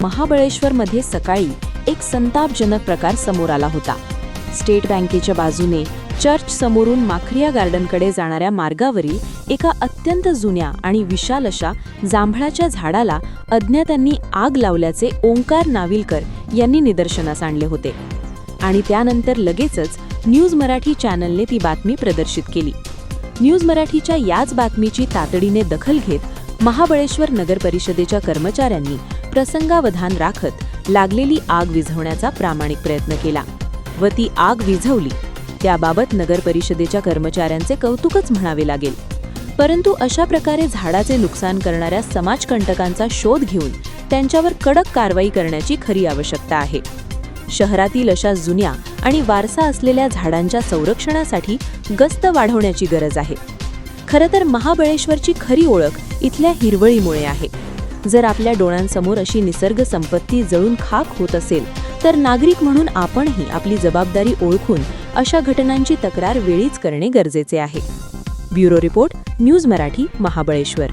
महाबळेश्वरमध्ये सकाळी एक संतापजनक प्रकार समोर आला होता। स्टेट बँकेच्या बाजूने चर्च समोरून माखरिया गार्डनकडे जाणाऱ्या मार्गावरील एका अत्यंत जुन्या आणि विशाल अशा जांभळाच्या झाडाला अज्ञातांनी आग लावल्याचे ओंकार नाविलकर यांनी निदर्शनास आणले होते आणि त्यानंतर लगेचच न्यूज मराठी चॅनलने ती बातमी प्रदर्शित केली। न्यूज मराठीच्या याच बातमीची तातडीने दखल घेत महाबळेश्वर नगर परिषदेच्या कर्मचाऱ्यांनी प्रसंगावधान राखत लागलेली आग विझवण्याचा प्रामाणिक प्रयत्न केला व ती आग विझवली। त्याबाबत नगर परिषदेच्या कर्मचाऱ्यांचे कौतुकच म्हणावे लागेल। परंतु अशा प्रकारे झाडाचे नुकसान करणाऱ्या समाजकंटकांचा शोध घेऊन त्यांच्यावर कडक कारवाई करण्याची खरी आवश्यकता आहे। शहरातील अशा जुन्या आणि वारसा असलेल्या झाडांच्या संरक्षणासाठी गस्त वाढवण्याची गरज आहे। खरं तर महाबळेश्वरची खरी ओळख इथल्या हिरवळीमुळे आहे। जर आपल्या डोळ्यांसमोर अशी निसर्ग संपत्ती जळून खाक होत असेल तर नागरिक म्हणून आपणही आपली जबाबदारी ओळखून अशा घटनांची तक्रार वेळीच करणे गरजेचे आहे। Bureau report, news Marathi, Mahabaleshwar.